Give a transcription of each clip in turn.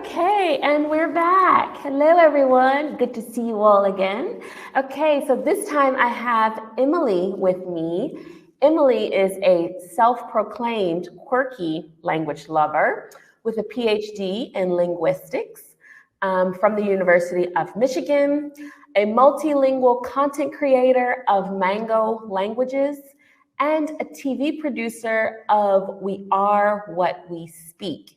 Okay, and we're back. Hello, everyone. Good to see you all again. Okay, so this time I have Emily with me. Emily is a self-proclaimed quirky language lover with a PhD in linguistics from the University of Michigan, a multilingual content creator of Mango Languages, and a TV producer of We Are What We Speak.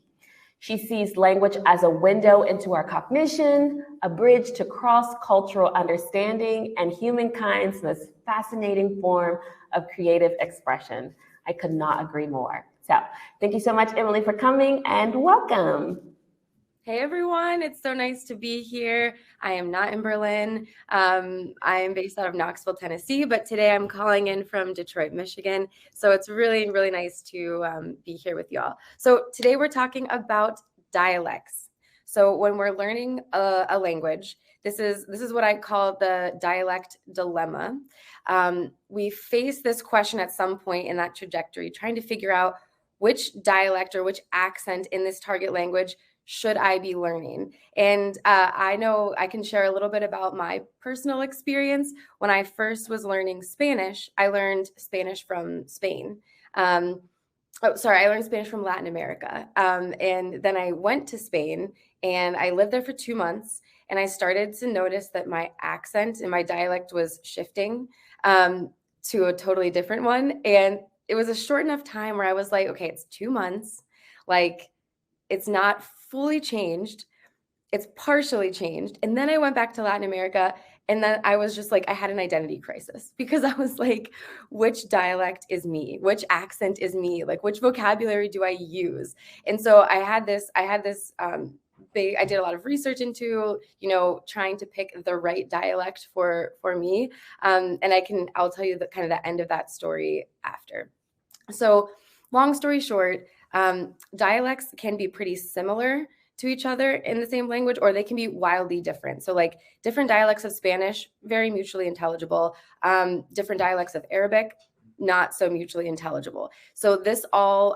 She sees language as a window into our cognition, a bridge to cross-cultural understanding, and humankind's most fascinating form of creative expression. I could not agree more. So thank you so much, Emily, for coming, and welcome. Hey everyone, it's so nice to be here. I am not in Berlin. I am based out of Knoxville, Tennessee, but today I'm calling in from Detroit, Michigan. So it's really, really nice to be here with y'all. So today we're talking about dialects. So when we're learning a language, this is what I call the dialect dilemma. We face this question at some point in that trajectory, trying to figure out which dialect or which accent in this target language should I be learning? And I know I can share a little bit about my personal experience. When I first was learning Spanish, I learned Spanish from Spain. I learned Spanish from Latin America. And then I went to Spain and I lived there for 2 months. And I started to notice that my accent and my dialect was shifting to a totally different one. And it was a short enough time where I was like, okay, it's 2 months. Like, it's not fully changed. It's partially changed. And then I went back to Latin America. And then I was just like, I had an identity crisis because I was like, which dialect is me? Which accent is me? Like, which vocabulary do I use? And so I did a lot of research into, trying to pick the right dialect for me. And I'll tell you the kind of the end of that story after. So long story short, dialects can be pretty similar to each other in the same language, or they can be wildly different. So like different dialects of Spanish, very mutually intelligible. Different dialects of Arabic, not so mutually intelligible. So this all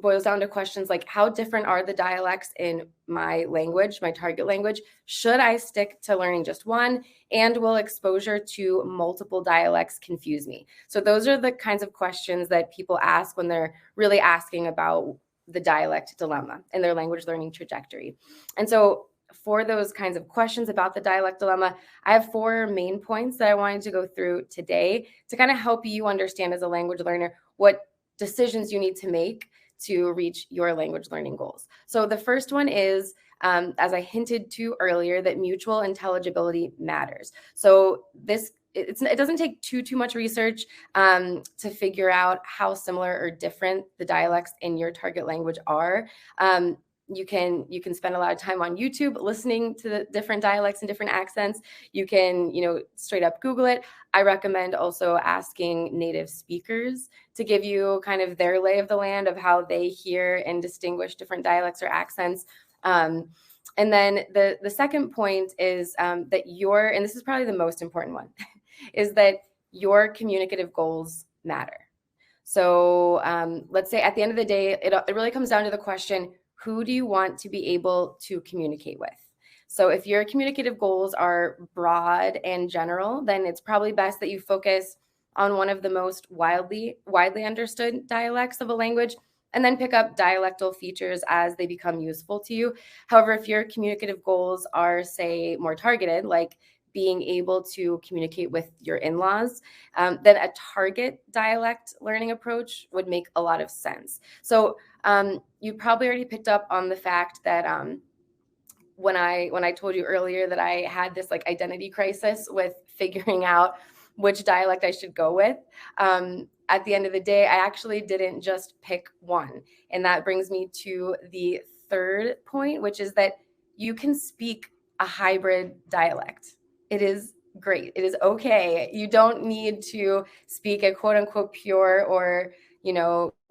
boils down to questions like, how different are the dialects in my language, my target language? Should I stick to learning just one? And will exposure to multiple dialects confuse me? So those are the kinds of questions that people ask when they're really asking about the dialect dilemma and their language learning trajectory. And so for those kinds of questions about the dialect dilemma, I have 4 main points that I wanted to go through today to kind of help you understand as a language learner what decisions you need to make to reach your language learning goals. So the first one is, as I hinted to earlier, that mutual intelligibility matters. So it doesn't take too much research to figure out how similar or different the dialects in your target language are. You can spend a lot of time on YouTube listening to the different dialects and different accents. You can, straight up Google it. I recommend also asking native speakers to give you kind of their lay of the land of how they hear and distinguish different dialects or accents. And then the second point is that and this is probably the most important one, is that your communicative goals matter. So let's say at the end of the day, it really comes down to the question, who do you want to be able to communicate with? So if your communicative goals are broad and general, then it's probably best that you focus on one of the most widely understood dialects of a language, and then pick up dialectal features as they become useful to you. However, if your communicative goals are, say, more targeted, like being able to communicate with your in-laws, then a target dialect learning approach would make a lot of sense. So you probably already picked up on the fact that when I told you earlier that I had this like identity crisis with figuring out which dialect I should go with, at the end of the day, I actually didn't just pick one. And that brings me to the third point, which is that you can speak a hybrid dialect. It is great. It is okay. You don't need to speak a quote unquote pure or,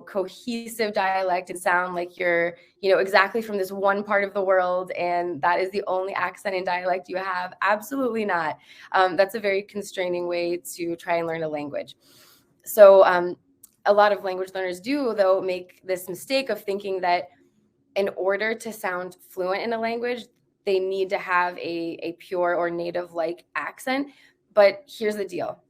cohesive dialect and sound like you're, exactly from this one part of the world. And that is the only accent and dialect you have. Absolutely not. That's a very constraining way to try and learn a language. So a lot of language learners do, though, make this mistake of thinking that in order to sound fluent in a language, they need to have a pure or native-like accent. But here's the deal.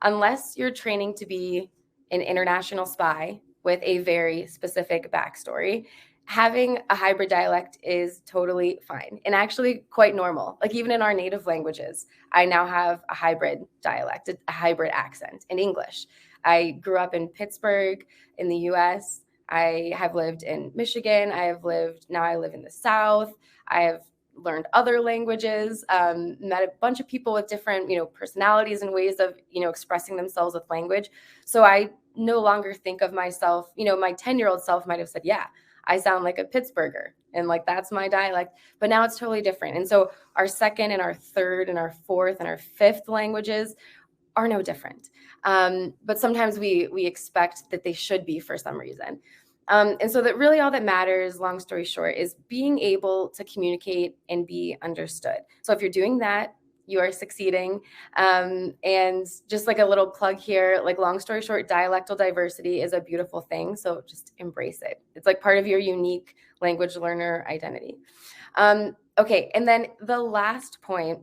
Unless you're training to be an international spy with a very specific backstory, having a hybrid dialect is totally fine and actually quite normal. Like even in our native languages, I now have a hybrid dialect, a hybrid accent in English. I grew up in Pittsburgh in the US. I have lived in Michigan. Now I live in the South. I have learned other languages, met a bunch of people with different, personalities and ways of, expressing themselves with language. So I no longer think of myself, my 10-year-old self might have said, yeah, I sound like a Pittsburgher and like that's my dialect, but now it's totally different. And so our second and our third and our fourth and our fifth languages are no different. But sometimes we expect that they should be for some reason. And so that really all that matters, long story short, is being able to communicate and be understood. So if you're doing that, you are succeeding. And just like a little plug here, like long story short, dialectal diversity is a beautiful thing. So just embrace it. It's like part of your unique language learner identity. Okay, and then the last point,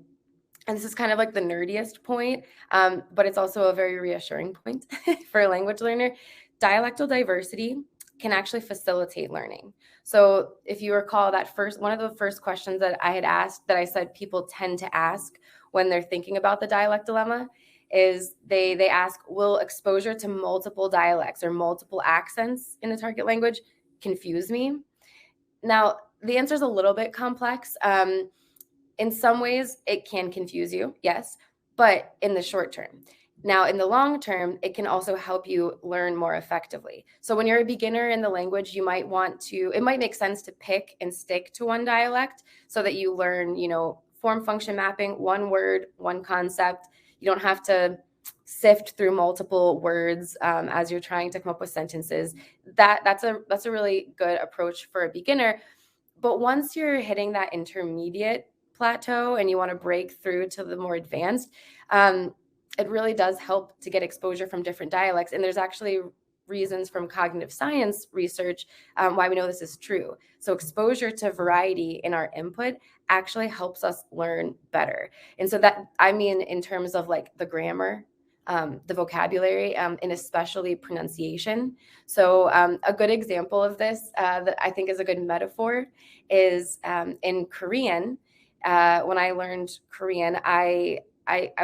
and this is kind of like the nerdiest point, but it's also a very reassuring point for a language learner. Dialectal diversity can actually facilitate learning. So if you recall that one of the first questions that I had asked, that I said people tend to ask when they're thinking about the dialect dilemma, is they ask, will exposure to multiple dialects or multiple accents in the target language confuse me? Now, the answer is a little bit complex. In some ways, it can confuse you, yes, but in the short term. Now, in the long term, it can also help you learn more effectively. So when you're a beginner in the language, it might make sense to pick and stick to one dialect so that you learn, form function mapping, one word, one concept. You don't have to sift through multiple words as you're trying to come up with sentences. That's a really good approach for a beginner. But once you're hitting that intermediate plateau and you want to break through to the more advanced, it really does help to get exposure from different dialects. And there's actually reasons from cognitive science research why we know this is true. So exposure to variety in our input actually helps us learn better. And so that, I mean, in terms of like the grammar, the vocabulary, and especially pronunciation. So a good example of this that I think is a good metaphor is in Korean. When I learned Korean, I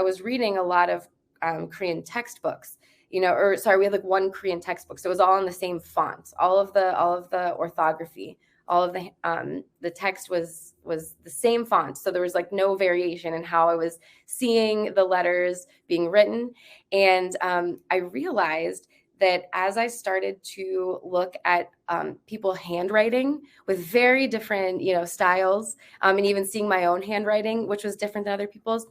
was reading a lot of Korean textbooks, we had like one Korean textbook. So it was all in the same font, all of the orthography, all of the text was the same font. So there was like no variation in how I was seeing the letters being written. And I realized that as I started to look at people handwriting with very different, styles, and even seeing my own handwriting, which was different than other people's,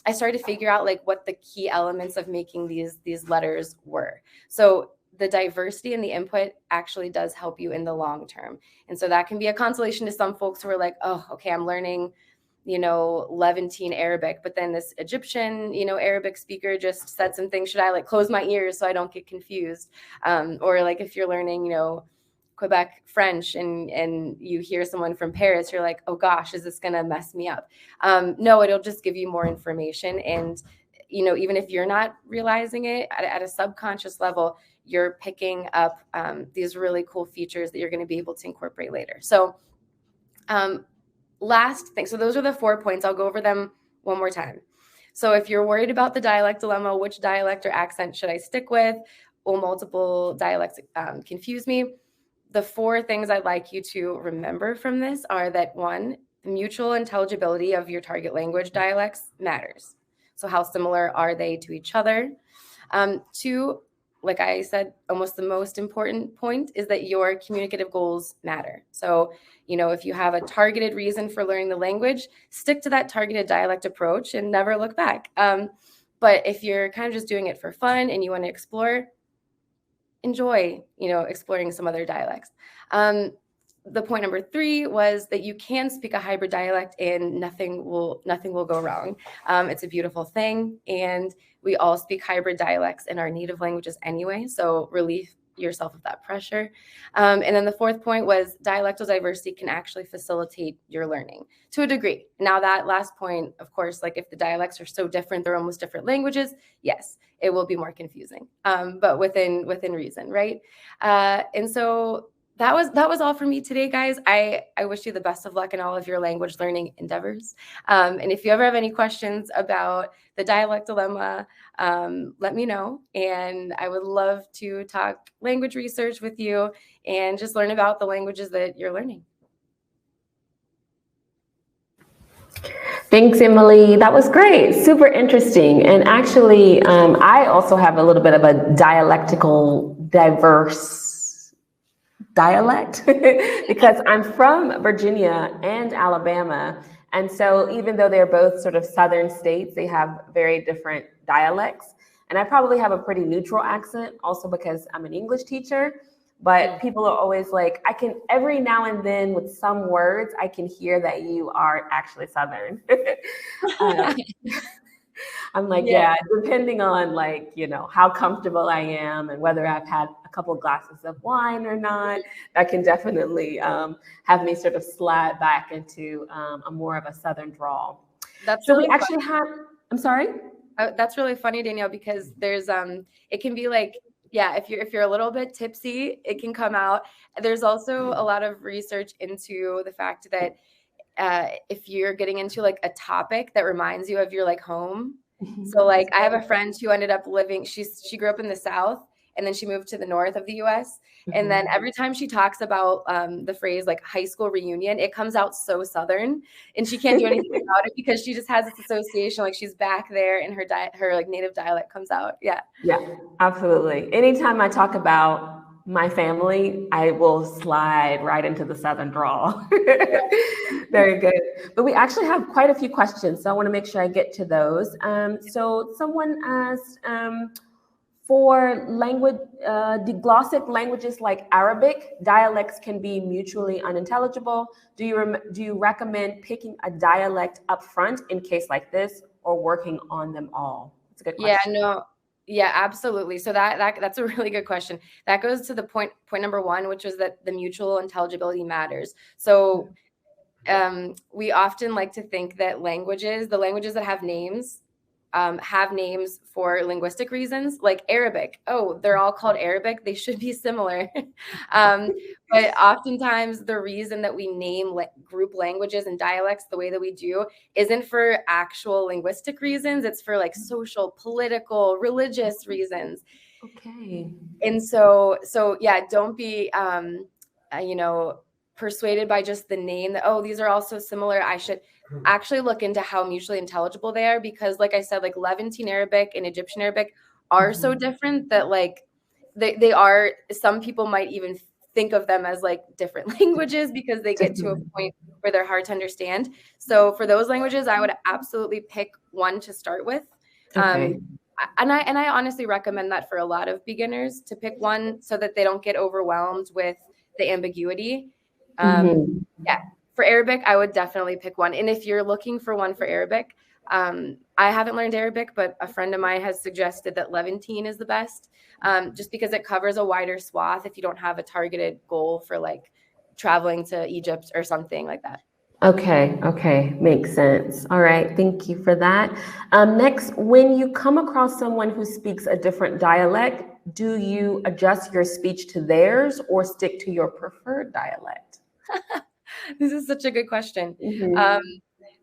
I started to figure out like what the key elements of making these letters were. So the diversity in the input actually does help you in the long term. And so that can be a consolation to some folks who are like, oh, okay, I'm learning, Levantine Arabic, but then this Egyptian, Arabic speaker just said some things. Should I like close my ears so I don't get confused? Or like if you're learning, Quebec French and you hear someone from Paris, you're like, oh gosh, is this going to mess me up? No, it'll just give you more information. And, even if you're not realizing it at a subconscious level, you're picking up these really cool features that you're going to be able to incorporate later. So last thing, so those are the 4 points. I'll go over them one more time. So if you're worried about the dialect dilemma, which dialect or accent should I stick with? Will multiple dialects confuse me? The 4 things I'd like you to remember from this are that 1, the mutual intelligibility of your target language dialects matters. So how similar are they to each other? 2, like I said, almost the most important point is that your communicative goals matter. So, if you have a targeted reason for learning the language, stick to that targeted dialect approach and never look back. But if you're kind of just doing it for fun and you want to explore, enjoy, exploring some other dialects. The point number 3 was that you can speak a hybrid dialect and nothing will go wrong. It's a beautiful thing, and we all speak hybrid dialects in our native languages anyway. So relief, yourself of that pressure. And then the fourth point was dialectal diversity can actually facilitate your learning to a degree. Now that last point, of course, like if the dialects are so different, they're almost different languages, yes, it will be more confusing, but within reason, right? And so that was all for me today, guys. I wish you the best of luck in all of your language learning endeavors. And if you ever have any questions about the dialect dilemma, let me know. And I would love to talk language research with you and just learn about the languages that you're learning. Thanks, Emily. That was great. Super interesting. And actually, I also have a little bit of a dialectical diverse dialect because I'm from Virginia and Alabama. And so even though they're both sort of southern states, they have very different dialects. And I probably have a pretty neutral accent also because I'm an English teacher. But people are always like, I can, every now and then with some words, I can hear that you are actually Southern. I'm like, yeah, depending on like, you know, how comfortable I am and whether I've had a couple of glasses of wine or not, that can definitely have me sort of slide back into a more of a Southern drawl. That's so really we actually have, I'm sorry? That's really funny, Danielle, because there's, it can be like, yeah, if you're a little bit tipsy, it can come out. There's also a lot of research into the fact that if you're getting into like a topic that reminds you of your like home. So like I have a friend who ended up living, she grew up in the South and then she moved to the north of the US. And then every time she talks about the phrase like high school reunion, it comes out so Southern and she can't do anything about it because she just has this association, like she's back there and her like native dialect comes out. Yeah. Yeah, absolutely. Anytime I talk about my family, I will slide right into the Southern drawl. Very good. But we actually have quite a few questions, so I want to make sure I get to those. So someone asked, for language, deglossic languages like Arabic, dialects can be mutually unintelligible. Do you recommend picking a dialect up front in case like this, or working on them all? That's a good question. Yeah, no. Yeah, absolutely. So that's a really good question. That goes to the point number one, which is that the mutual intelligibility matters. So we often like to think that the languages that have names for linguistic reasons, like Arabic. Oh, they're all called Arabic. They should be similar. But oftentimes the reason that we name group languages and dialects the way that we do isn't for actual linguistic reasons. It's for like social, political, religious reasons. Okay. And so yeah, don't be, persuaded by just the name that, oh, these are all so similar. I should actually look into how mutually intelligible they are, because like I said, like Levantine Arabic and Egyptian Arabic are so different that like they are, some people might even think of them as like different languages because they get to a point where they're hard to understand. So for those languages, I would absolutely pick one to start with. Okay. And I honestly recommend that for a lot of beginners, to pick one so that they don't get overwhelmed with the ambiguity. Yeah, for Arabic, I would definitely pick one. And if you're looking for one for Arabic, I haven't learned Arabic, but a friend of mine has suggested that Levantine is the best, just because it covers a wider swath if you don't have a targeted goal for like traveling to Egypt or something like that. Okay, makes sense. All right, thank you for that. Next, when you come across someone who speaks a different dialect, do you adjust your speech to theirs or stick to your preferred dialect? This is such a good question.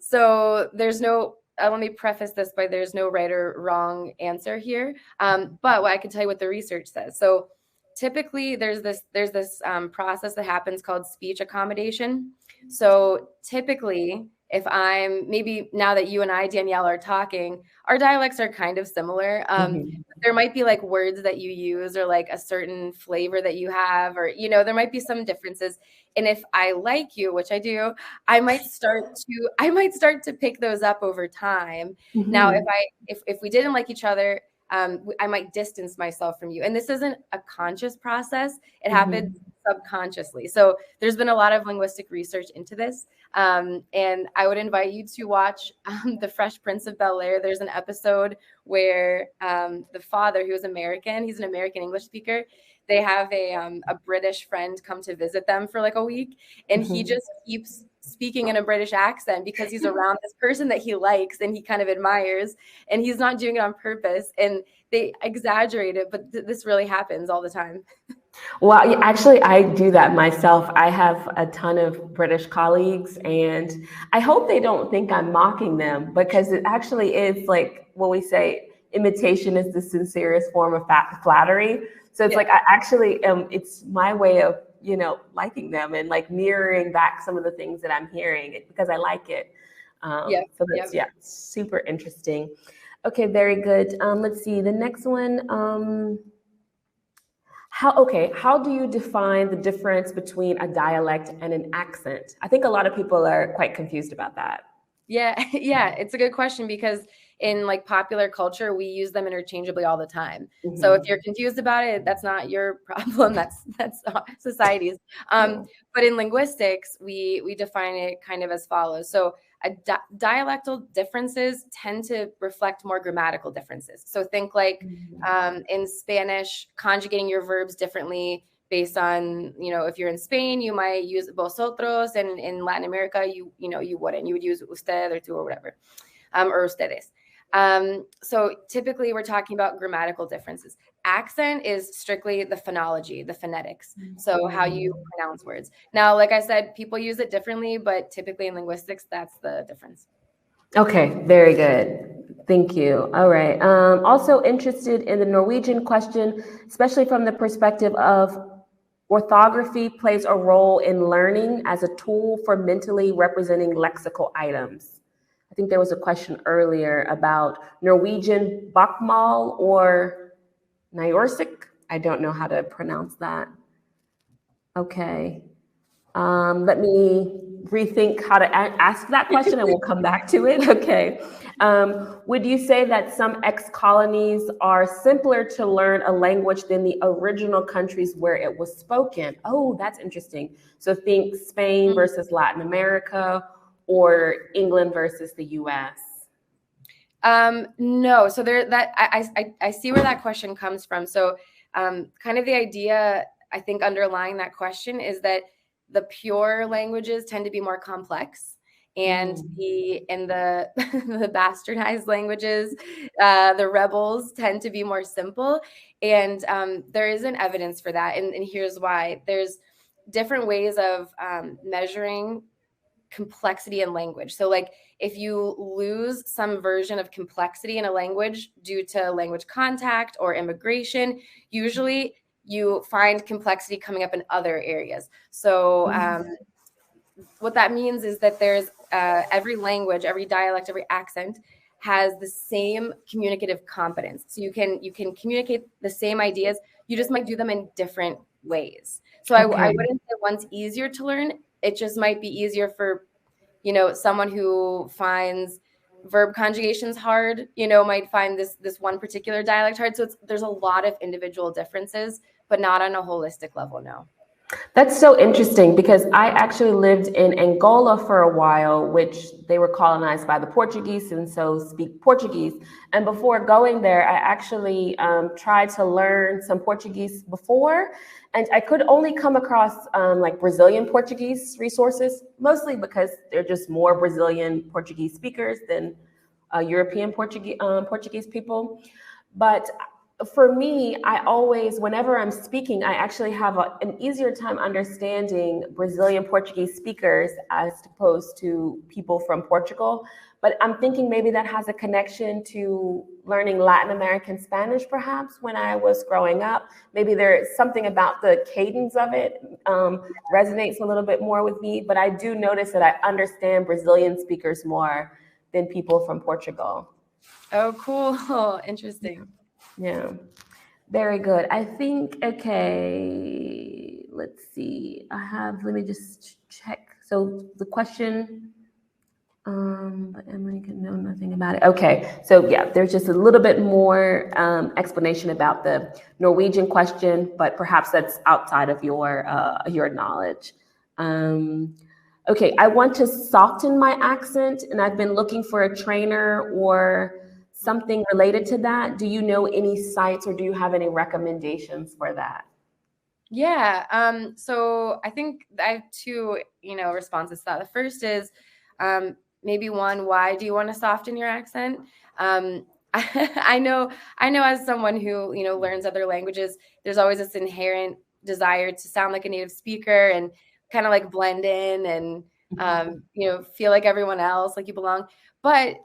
So there's no, let me preface this by there's no right or wrong answer here. But what I can tell you what the research says. So typically there's this process that happens called speech accommodation. So typically, if I'm, maybe now that you and I, Danielle, are talking, our dialects are kind of similar. There might be like words that you use or like a certain flavor that you have, or, there might be some differences. And if I like you, which I do, I might start to pick those up over time. Now, if we didn't like each other, I might distance myself from you. And this isn't a conscious process. It happens subconsciously. So there's been a lot of linguistic research into this. And I would invite you to watch The Fresh Prince of Bel-Air. There's an episode where the father, who is American, he's an American English speaker. They have a British friend come to visit them for like a week, and he just keeps speaking in a British accent because he's around this person that he likes and he kind of admires, and he's not doing it on purpose. And they exaggerate it, but this really happens all the time. Well, actually, I do that myself. I have a ton of British colleagues, and I hope they don't think I'm mocking them, because it actually is like what we say, imitation is the sincerest form of flattery. So it's like, I actually it's my way of, liking them and like mirroring back some of the things that I'm hearing because I like it. So that's, super interesting. Okay, very good. Let's see, the next one. How do you define the difference between a dialect and an accent? I think a lot of people are quite confused about that. Yeah, it's a good question because in like popular culture, we use them interchangeably all the time. So if you're confused about it, that's not your problem. That's society's. But in linguistics, we define it kind of as follows. So dialectal differences tend to reflect more grammatical differences. So think like in Spanish, conjugating your verbs differently based on, if you're in Spain, you might use vosotros, and in Latin America, you wouldn't. You would use usted or tú or whatever, or ustedes. So typically we're talking about grammatical differences. Accent is strictly the phonology, the phonetics. So how you pronounce words. Now, like I said, people use it differently, but typically in linguistics, that's the difference. Okay, very good. Thank you. All right. Also interested in the Norwegian question, especially from the perspective of orthography plays a role in learning as a tool for mentally representing lexical items. I think there was a question earlier about Norwegian bokmål or Nyorsik. I don't know how to pronounce that. Okay. Let me rethink how to ask that question and we'll come back to it. Okay. Would you say that some ex-colonies are simpler to learn a language than the original countries where it was spoken? Oh, that's interesting. So think Spain versus Latin America or England versus the US. No, so I see where that question comes from. So kind of the idea, I think, underlying that question is that the pure languages tend to be more complex, and the the bastardized languages, the rebels, tend to be more simple. And there isn't evidence for that, and here's why. There's different ways of measuring complexity in language. So like if you lose some version of complexity in a language due to language contact or immigration, usually you find complexity coming up in other areas. So what that means is that there's every language, every dialect, every accent has the same communicative competence. So you can communicate the same ideas, you just might do them in different ways. So I wouldn't say one's easier to learn. It just might be easier for, someone who finds verb conjugations hard, might find this one particular dialect hard. So there's a lot of individual differences, but not on a holistic level, no. That's so interesting because I actually lived in Angola for a while, which they were colonized by the Portuguese and so speak Portuguese. And before going there, I actually tried to learn some Portuguese before, and I could only come across like Brazilian Portuguese resources, mostly because they're just more Brazilian Portuguese speakers than European Portuguese people. But for me, I always, whenever I'm speaking, I actually have an easier time understanding Brazilian Portuguese speakers as opposed to people from Portugal. But I'm thinking maybe that has a connection to learning Latin American Spanish, perhaps, when I was growing up. Maybe there's something about the cadence of it resonates a little bit more with me. But I do notice that I understand Brazilian speakers more than people from Portugal. Oh, cool. Interesting. Yeah, very good. I think, okay, let's see. Let me just check. So the question, But Emily can know nothing about it. Okay, so yeah, there's just a little bit more explanation about the Norwegian question, but perhaps that's outside of your knowledge. Okay, I want to soften my accent, and I've been looking for a trainer or something related to that. Do you know any sites, or do you have any recommendations for that? Yeah. So I think I have two, responses to that. The first is maybe one, why do you want to soften your accent? I know as someone who, learns other languages, there's always this inherent desire to sound like a native speaker and kind of like blend in and, feel like everyone else, like you belong. But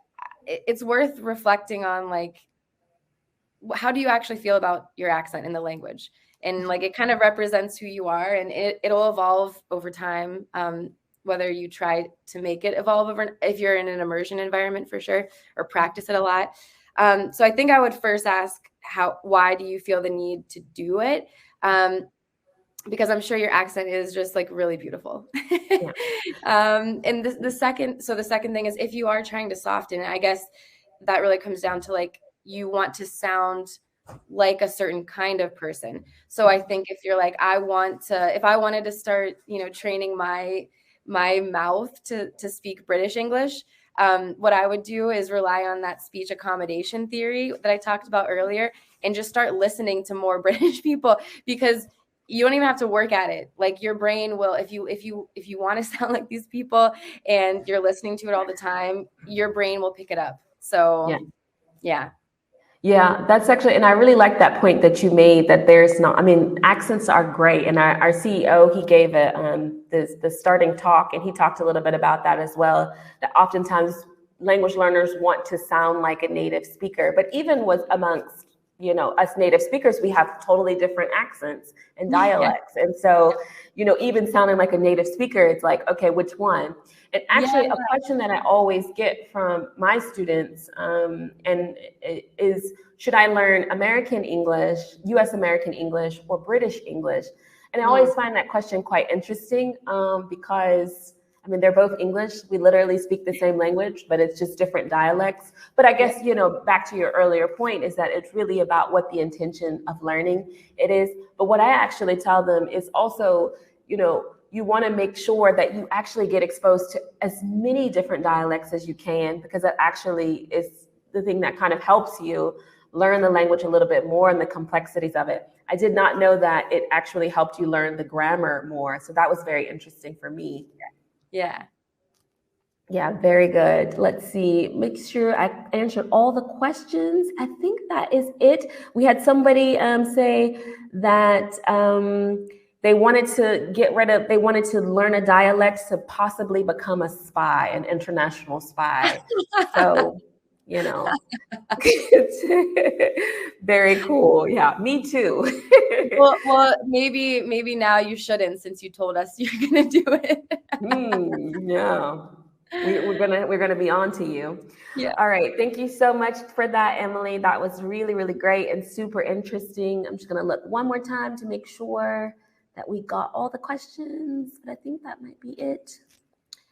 it's worth reflecting on, like, how do you actually feel about your accent in the language? And like it kind of represents who you are, and it'll evolve over time, whether you try to make it evolve over, if you're in an immersion environment for sure, or practice it a lot. So I think I would first ask, why do you feel the need to do it? Because I'm sure your accent is just like really beautiful. Yeah. And the second thing is, if you are trying to soften, I guess that really comes down to, like, you want to sound like a certain kind of person. So I think if you're like, if I wanted to start, training my mouth to speak British English, what I would do is rely on that speech accommodation theory that I talked about earlier, and just start listening to more British people, because you don't even have to work at it. Like, your brain will, if you want to sound like these people and you're listening to it all the time, your brain will pick it up. So yeah. Yeah, that's actually, and I really like that point that you made, that there's not, I mean, accents are great. And our CEO, he gave the starting talk, and he talked a little bit about that as well, that oftentimes language learners want to sound like a native speaker, but even with amongst, us native speakers, we have totally different accents and dialects. And so, even sounding like a native speaker, it's like, okay, which one? And actually, a question that I always get from my students and is, should I learn American English, US American English, or British English? And I always find that question quite interesting because, I mean, they're both English. We literally speak the same language, but it's just different dialects. But I guess, back to your earlier point, is that it's really about what the intention of learning it is. But what I actually tell them is also, you want to make sure that you actually get exposed to as many different dialects as you can, because that actually is the thing that kind of helps you learn the language a little bit more and the complexities of it. I did not know that it actually helped you learn the grammar more. So that was very interesting for me. Yeah. Yeah, very good. Let's see, make sure I answered all the questions. I think that is it. We had somebody say that they wanted to learn a dialect to possibly become a spy, an international spy. So, very cool. Yeah, me too. Well, maybe now you shouldn't, since you told us you're gonna do it. Yeah. We're gonna be on to you. Yeah. All right. Thank you so much for that, Emily. That was really, really great and super interesting. I'm just gonna look one more time to make sure that we got all the questions, but I think that might be it.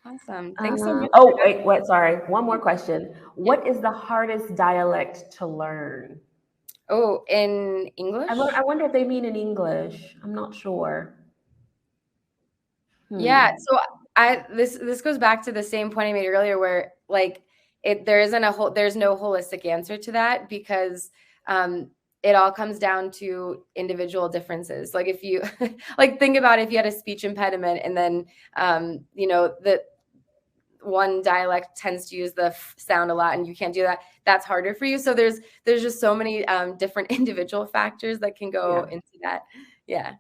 Awesome. Thanks so much. Oh, wait, sorry. One more question. What is the hardest dialect to learn? Oh, in English? I wonder if they mean in English. I'm not sure. Yeah. So this goes back to the same point I made earlier, where, like, there's no holistic answer to that, because it all comes down to individual differences. Like, if you like, think about if you had a speech impediment, and then the one dialect tends to use the sound a lot, and you can't do that, that's harder for you. So there's just so many different individual factors that can go into that. Yeah.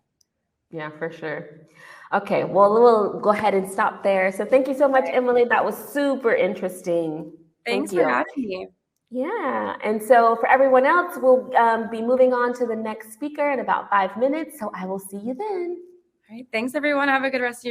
Yeah, for sure. Okay, well, we'll go ahead and stop there. So thank you so much, Emily. That was super interesting. Thanks Thank for you. having me. Yeah, and so for everyone else, we'll be moving on to the next speaker in about 5 minutes. So I will see you then. All right. Thanks, everyone. Have a good rest of your day.